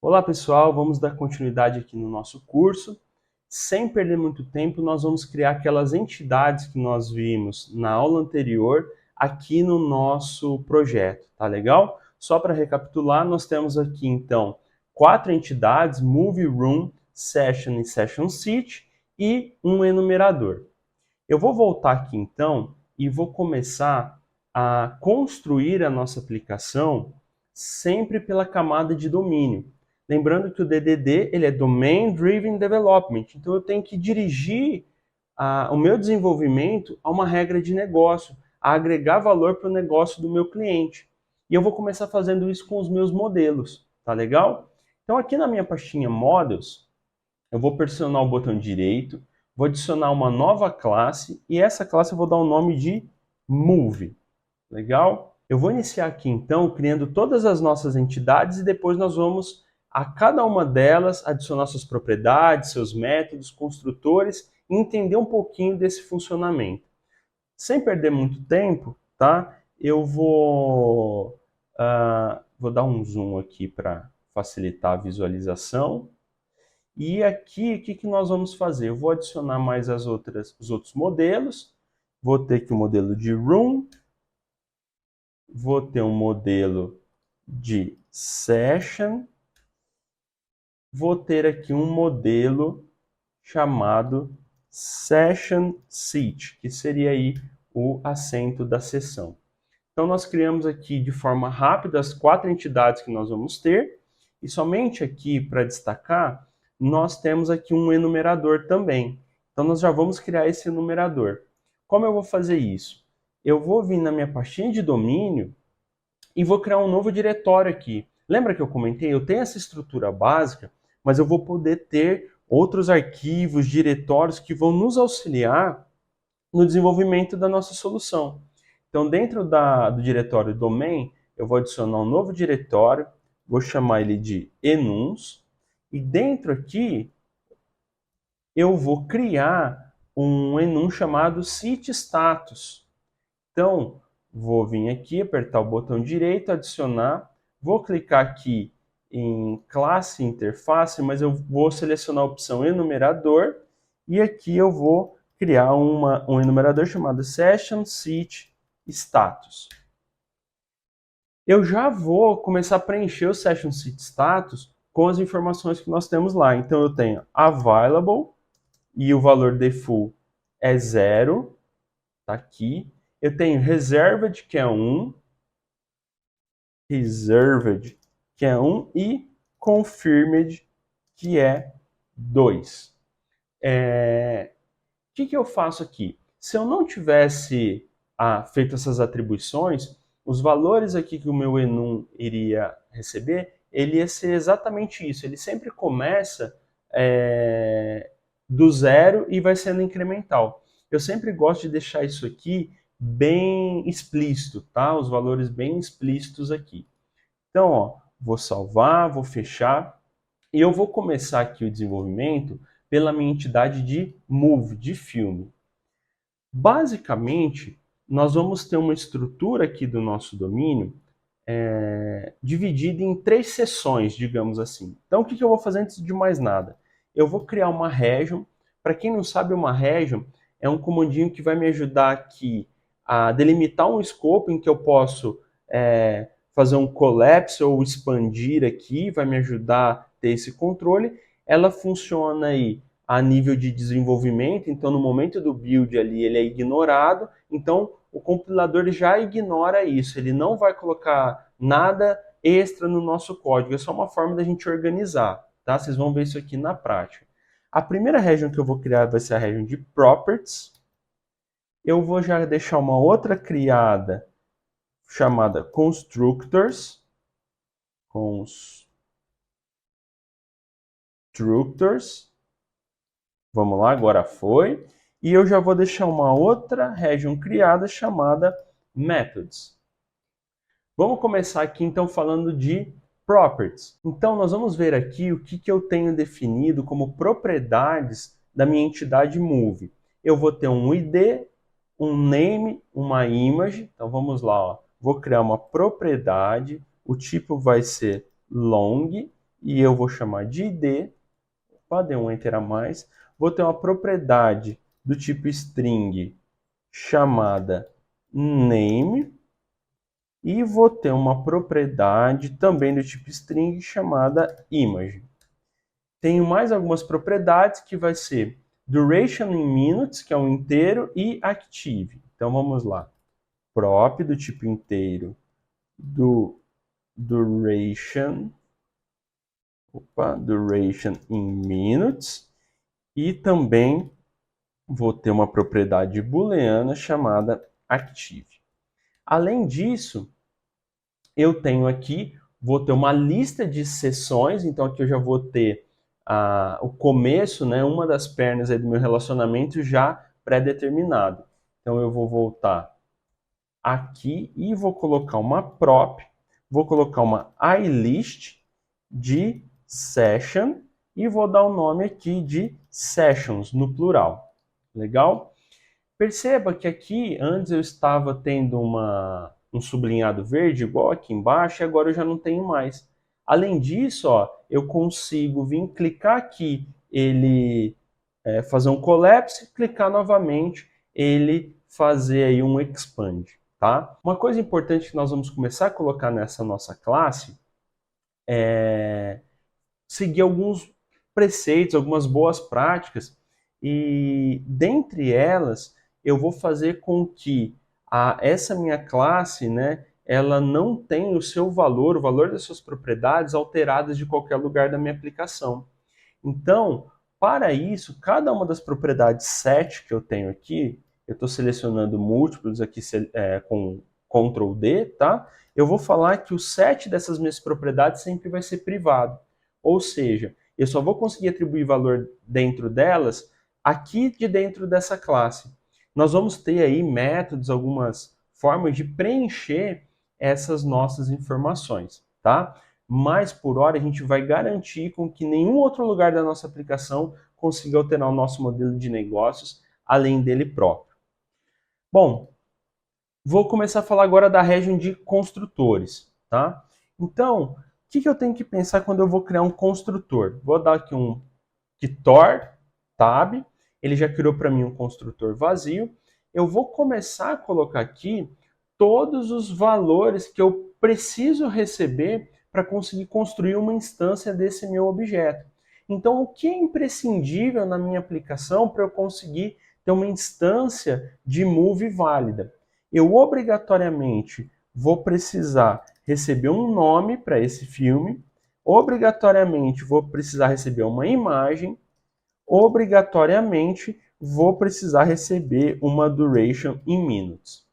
Olá pessoal, vamos dar continuidade aqui no nosso curso. Sem perder muito tempo, nós vamos criar aquelas entidades que nós vimos na aula anterior aqui no nosso projeto, tá legal? Só para recapitular, nós temos aqui então 4 entidades, Movie Room, Session e Session Seat, e um enumerador. Eu vou voltar aqui então e vou começar a construir a nossa aplicação sempre pela camada de domínio. Lembrando que o DDD ele é Domain Driven Development, então eu tenho que dirigir o meu desenvolvimento a uma regra de negócio, a agregar valor para o negócio do meu cliente. E eu vou começar fazendo isso com os meus modelos, tá legal? Então aqui na minha pastinha Models, eu vou pressionar o botão direito, vou adicionar uma nova classe e essa classe eu vou dar o nome de Move. Legal? Eu vou iniciar aqui então criando todas as nossas entidades e depois nós vamos a cada uma delas adicionar suas propriedades, seus métodos, construtores e entender um pouquinho desse funcionamento. Sem perder muito tempo, tá? Eu vou dar um zoom aqui para facilitar a visualização. E aqui, o que nós vamos fazer? Eu vou adicionar mais os outros modelos. Vou ter aqui o modelo de Room. Vou ter um modelo de Session. Vou ter aqui um modelo chamado Session Seat, que seria aí o assento da sessão. Então, nós criamos aqui de forma rápida as 4 entidades que nós vamos ter. E somente aqui, para destacar, nós temos aqui um enumerador também. Então, nós já vamos criar esse enumerador. Como eu vou fazer isso? Eu vou vir na minha pastinha de domínio e vou criar um novo diretório aqui. Lembra que eu comentei? Eu tenho essa estrutura básica, mas eu vou poder ter outros arquivos, diretórios que vão nos auxiliar no desenvolvimento da nossa solução. Então, dentro do diretório domain, eu vou adicionar um novo diretório, vou chamar ele de enums, e dentro aqui eu vou criar um enum chamado setStatus. Então, vou vir aqui, apertar o botão direito, adicionar, vou clicar aqui em classe interface, mas eu vou selecionar a opção enumerador, e aqui eu vou criar um enumerador chamado Session Seat Status. Eu já vou começar a preencher o Session Seat Status com as informações que nós temos lá. Então eu tenho Available, e o valor default é 0, tá aqui. Eu tenho Reserved, que é 1, Reserved, que é 1, e Confirmed, que é 2. O que eu faço aqui? Se eu não tivesse feito essas atribuições, os valores aqui que o meu enum iria receber, ele ia ser exatamente isso. Ele sempre começa do 0 e vai sendo incremental. Eu sempre gosto de deixar isso aqui bem explícito, tá? Os valores bem explícitos aqui. Então, ó, vou salvar, vou fechar e eu vou começar aqui o desenvolvimento pela minha entidade de Move, de filme. Basicamente, nós vamos ter uma estrutura aqui do nosso domínio dividida em 3 seções, digamos assim. Então, o que eu vou fazer antes de mais nada? Eu vou criar uma region. Para quem não sabe, uma region é um comandinho que vai me ajudar aqui a delimitar um escopo em que eu posso fazer um collapse ou expandir aqui, vai me ajudar a ter esse controle. Ela funciona aí a nível de desenvolvimento, então no momento do build ali ele é ignorado, então o compilador já ignora isso, ele não vai colocar nada extra no nosso código, é só uma forma da gente organizar, tá? Vocês vão ver isso aqui na prática. A primeira region que eu vou criar vai ser a region de Properties. Eu vou já deixar uma outra criada chamada Constructors. Vamos lá, agora foi. E eu já vou deixar uma outra region criada chamada Methods. Vamos começar aqui então falando de Properties. Então nós vamos ver aqui o que eu tenho definido como propriedades da minha entidade Move. Eu vou ter um ID, um name, uma image. Então vamos lá, ó. Vou criar uma propriedade, o tipo vai ser long, e eu vou chamar de id, dei um enter a mais, vou ter uma propriedade do tipo string chamada name, e vou ter uma propriedade também do tipo string chamada image. Tenho mais algumas propriedades que vai ser duration in minutes, que é um inteiro, e active. Então vamos lá. Prop do tipo inteiro do duration in minutes, e também vou ter uma propriedade booleana chamada active. Além disso, eu tenho aqui, vou ter uma lista de sessões, então aqui eu já vou ter o começo, né, uma das pernas aí do meu relacionamento já pré-determinado. Então eu vou voltar aqui e vou colocar uma prop, vou colocar uma ilist de session e vou dar o nome aqui de sessions, no plural. Legal? Perceba que aqui, antes eu estava tendo um sublinhado verde, igual aqui embaixo, e agora eu já não tenho mais. Além disso, ó, eu consigo vir clicar aqui, ele fazer um collapse, clicar novamente, ele fazer aí um expand. Tá? Uma coisa importante que nós vamos começar a colocar nessa nossa classe é seguir alguns preceitos, algumas boas práticas, e dentre elas eu vou fazer com que essa minha classe, né, ela não tenha o seu valor, o valor das suas propriedades alteradas de qualquer lugar da minha aplicação. Então, para isso, cada uma das propriedades set que eu tenho aqui, eu estou selecionando múltiplos aqui com Ctrl D, tá? Eu vou falar que o set dessas minhas propriedades sempre vai ser privado. Ou seja, eu só vou conseguir atribuir valor dentro delas aqui de dentro dessa classe. Nós vamos ter aí métodos, algumas formas de preencher essas nossas informações, tá? Mas por hora a gente vai garantir com que nenhum outro lugar da nossa aplicação consiga alterar o nosso modelo de negócios além dele próprio. Bom, vou começar a falar agora da região de construtores, tá? Então, o que eu tenho que pensar quando eu vou criar um construtor? Vou dar aqui um Ktor tab, ele já criou para mim um construtor vazio. Eu vou começar a colocar aqui todos os valores que eu preciso receber para conseguir construir uma instância desse meu objeto. Então, o que é imprescindível na minha aplicação para eu conseguir ter uma instância de move válida? Eu obrigatoriamente vou precisar receber um nome para esse filme, obrigatoriamente vou precisar receber uma imagem, obrigatoriamente vou precisar receber uma duration in minutes.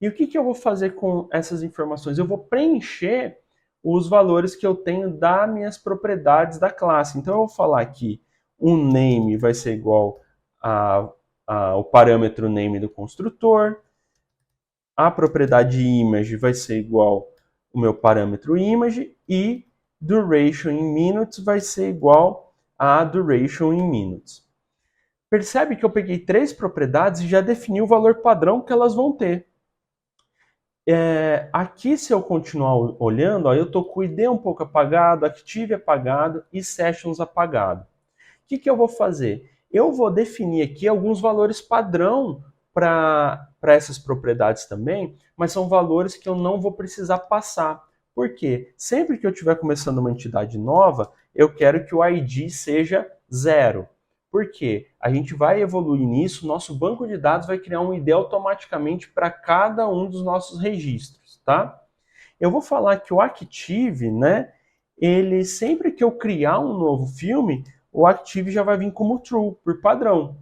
E o que eu vou fazer com essas informações? Eu vou preencher os valores que eu tenho das minhas propriedades da classe. Então eu vou falar que o name vai ser igual ao parâmetro name do construtor, a propriedade image vai ser igual ao meu parâmetro image e duration in minutes vai ser igual a duration in minutes. Percebe que eu peguei três propriedades e já defini o valor padrão que elas vão ter. Aqui, se eu continuar olhando, ó, eu estou com o ID um pouco apagado, Active apagado e Sessions apagado. O que eu vou fazer? Eu vou definir aqui alguns valores padrão para essas propriedades também, mas são valores que eu não vou precisar passar. Por quê? Sempre que eu estiver começando uma entidade nova, eu quero que o ID seja 0. Por quê? A gente vai evoluir nisso, nosso banco de dados vai criar um ID automaticamente para cada um dos nossos registros, tá? Eu vou falar que o Active, né, ele sempre que eu criar um novo filme, o Active já vai vir como true, por padrão.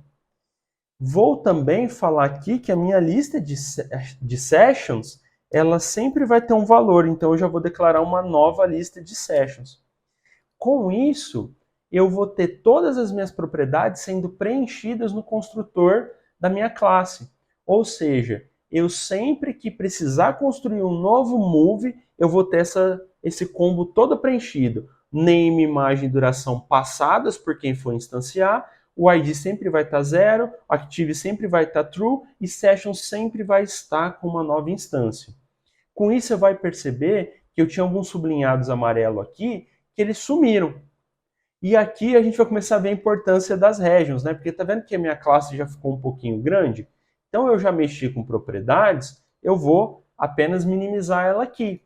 Vou também falar aqui que a minha lista de sessions, ela sempre vai ter um valor, então eu já vou declarar uma nova lista de sessions. Com isso, eu vou ter todas as minhas propriedades sendo preenchidas no construtor da minha classe. Ou seja, eu sempre que precisar construir um novo move, eu vou ter esse combo todo preenchido. Name, imagem e duração passadas por quem for instanciar, o ID sempre vai estar 0, o Active sempre vai estar true e Session sempre vai estar com uma nova instância. Com isso, você vai perceber que eu tinha alguns sublinhados amarelo aqui, que eles sumiram. E aqui a gente vai começar a ver a importância das regions, né? Porque tá vendo que a minha classe já ficou um pouquinho grande? Então eu já mexi com propriedades, eu vou apenas minimizar ela aqui.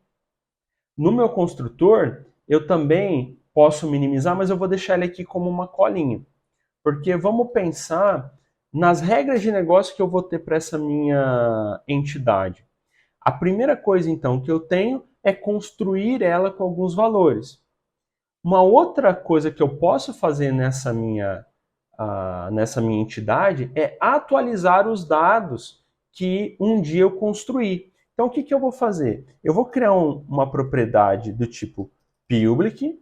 No meu construtor, eu também posso minimizar, mas eu vou deixar ele aqui como uma colinha. Porque vamos pensar nas regras de negócio que eu vou ter para essa minha entidade. A primeira coisa, então, que eu tenho é construir ela com alguns valores. Uma outra coisa que eu posso fazer nessa minha entidade é atualizar os dados que um dia eu construí. Então, o que eu vou fazer? Eu vou criar uma propriedade do tipo public,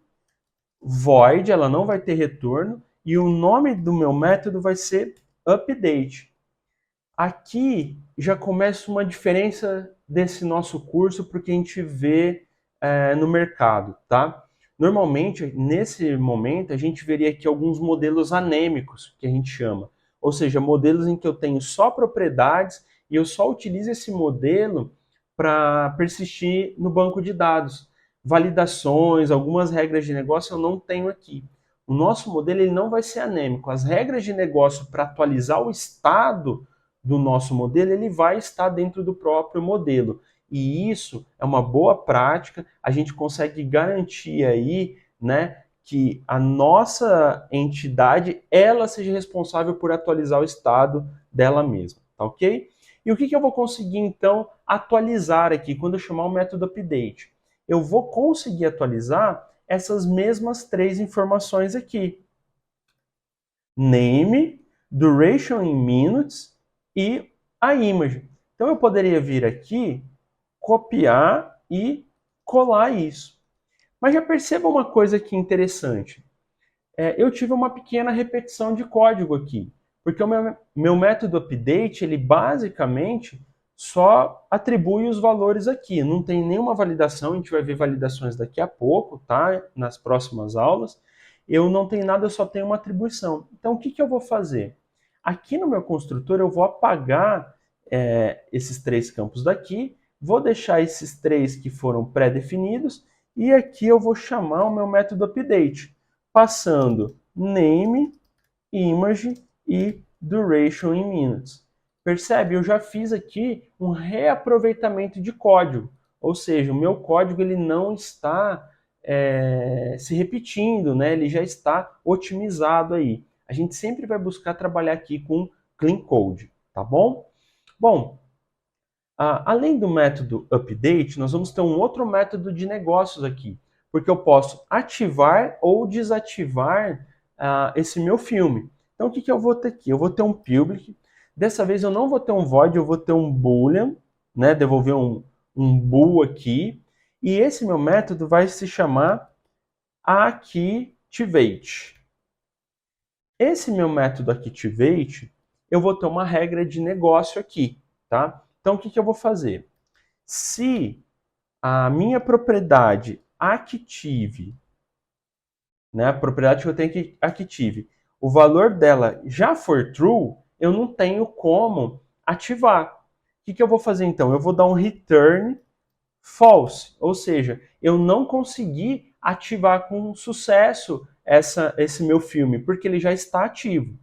void, ela não vai ter retorno, e o nome do meu método vai ser update. Aqui já começa uma diferença desse nosso curso porque a gente vê no mercado, tá? Normalmente, nesse momento, a gente veria aqui alguns modelos anêmicos, que a gente chama. Ou seja, modelos em que eu tenho só propriedades e eu só utilizo esse modelo para persistir no banco de dados. Validações, algumas regras de negócio eu não tenho aqui. O nosso modelo ele não vai ser anêmico. As regras de negócio para atualizar o estado do nosso modelo, ele vai estar dentro do próprio modelo. E isso é uma boa prática, a gente consegue garantir aí, né, que a nossa entidade, ela seja responsável por atualizar o estado dela mesma, tá ok? E o que eu vou conseguir, então, atualizar aqui, quando eu chamar o método update? Eu vou conseguir atualizar essas mesmas três informações aqui. Name, duration in minutes e a image. Então eu poderia vir aqui, copiar e colar isso. Mas já perceba uma coisa aqui interessante. Eu tive uma pequena repetição de código aqui, porque o meu método update, ele basicamente só atribui os valores aqui, não tem nenhuma validação, a gente vai ver validações daqui a pouco, tá? Nas próximas aulas. Eu não tenho nada, eu só tenho uma atribuição. Então o que eu vou fazer? Aqui no meu construtor eu vou apagar esses três campos daqui, vou deixar esses três que foram pré-definidos, e aqui eu vou chamar o meu método update, passando name, image e duration in minutes. Percebe? Eu já fiz aqui um reaproveitamento de código, ou seja, o meu código ele não está se repetindo, né? Ele já está otimizado aí. A gente sempre vai buscar trabalhar aqui com clean code, tá bom? Bom, além do método update, nós vamos ter um outro método de negócios aqui, porque eu posso ativar ou desativar esse meu filme. Então, o que eu vou ter aqui? Eu vou ter um public, dessa vez eu não vou ter um void, eu vou ter um boolean, né? Devolver um bool aqui, e esse meu método vai se chamar activate. Esse meu método activate, eu vou ter uma regra de negócio aqui, tá? Então, o que eu vou fazer? Se a minha propriedade active, né, a propriedade que eu tenho que active, o valor dela já for true, eu não tenho como ativar. O que eu vou fazer então? Eu vou dar um return false, ou seja, eu não consegui ativar com sucesso esse meu filme, porque ele já está ativo.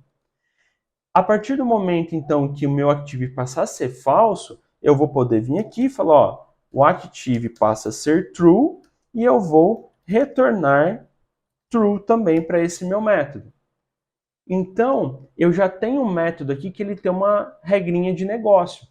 A partir do momento, então, que o meu active passar a ser falso, eu vou poder vir aqui e falar, ó, o active passa a ser true e eu vou retornar true também para esse meu método. Então, eu já tenho um método aqui que ele tem uma regrinha de negócio.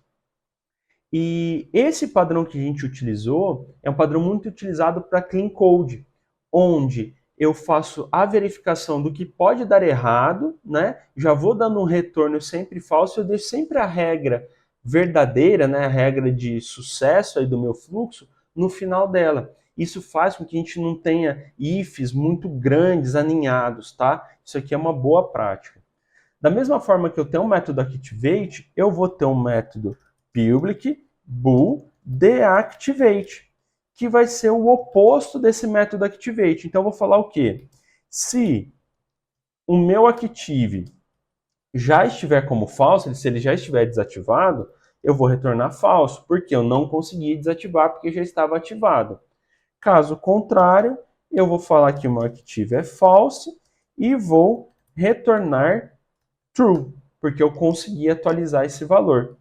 E esse padrão que a gente utilizou é um padrão muito utilizado para clean code, onde eu faço a verificação do que pode dar errado, né? Já vou dando um retorno sempre falso, eu deixo sempre a regra verdadeira, né? A regra de sucesso aí do meu fluxo no final dela. Isso faz com que a gente não tenha ifs muito grandes, aninhados, tá? Isso aqui é uma boa prática. Da mesma forma que eu tenho um método activate, eu vou ter um método public bool deactivate, que vai ser o oposto desse método activate. Então eu vou falar o quê? Se o meu active já estiver como falso, se ele já estiver desativado, eu vou retornar falso, porque eu não consegui desativar porque já estava ativado. Caso contrário, Eu vou falar que o meu active é false e vou retornar true, porque eu consegui atualizar esse valor.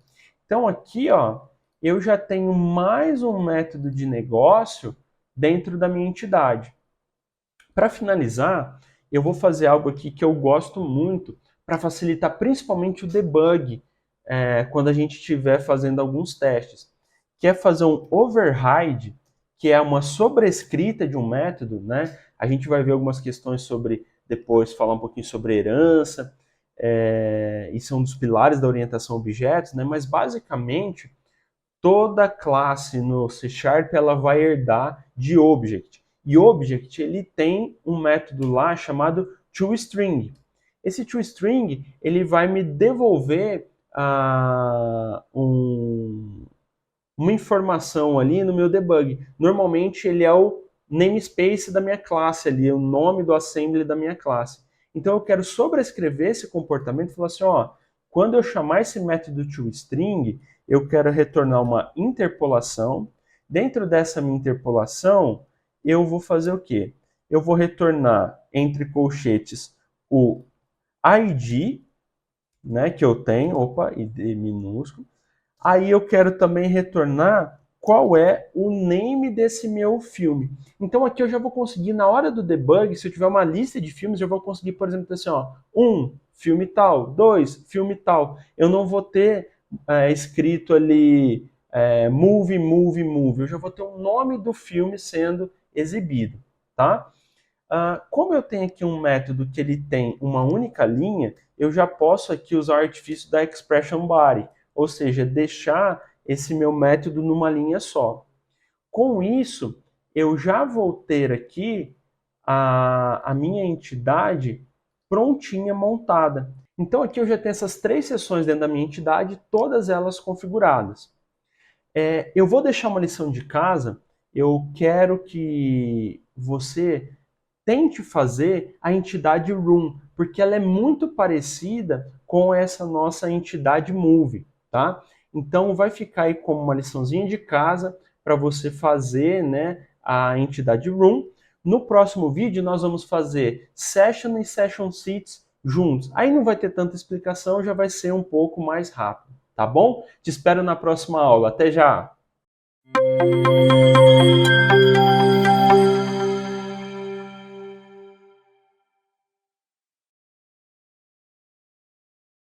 Então aqui, ó, eu já tenho mais um método de negócio dentro da minha entidade. Para finalizar, eu vou fazer algo aqui que eu gosto muito para facilitar principalmente o debug quando a gente estiver fazendo alguns testes, que é fazer um override, que é uma sobrescrita de um método, né? A gente vai ver algumas questões sobre, depois falar um pouquinho sobre herança, isso é um dos pilares da orientação a objetos, né? Mas basicamente toda classe no C Sharp ela vai herdar de object. E object ele tem um método lá chamado toString. Esse toString ele vai me devolver uma informação ali no meu debug. Normalmente ele é o namespace da minha classe ali, é o nome do assembly da minha classe. Então eu quero sobrescrever esse comportamento e falar assim, ó, quando eu chamar esse método toString, eu quero retornar uma interpolação. Dentro dessa minha interpolação, eu vou fazer o quê? Eu vou retornar entre colchetes o ID, né, que eu tenho, opa, ID minúsculo. Aí eu quero também retornar qual é o name desse meu filme. Então aqui eu já vou conseguir, na hora do debug, se eu tiver uma lista de filmes, eu vou conseguir, por exemplo, assim, ó, 1, filme tal, 2, filme tal. Eu não vou ter escrito ali movie, movie, movie. Eu já vou ter o nome do filme sendo exibido, tá? Como eu tenho aqui um método que ele tem uma única linha, eu já posso aqui usar o artifício da expression body, ou seja, deixar esse meu método numa linha só. Com isso, eu já vou ter aqui a minha entidade prontinha, montada. Então aqui eu já tenho essas 3 seções dentro da minha entidade, todas elas configuradas. Eu vou deixar uma lição de casa, eu quero que você tente fazer a entidade room, porque ela é muito parecida com essa nossa entidade move, tá? Então vai ficar aí como uma liçãozinha de casa para você fazer, né, a entidade room. No próximo vídeo nós vamos fazer session e session seats juntos. Aí não vai ter tanta explicação, já vai ser um pouco mais rápido, tá bom? Te espero na próxima aula. Até já!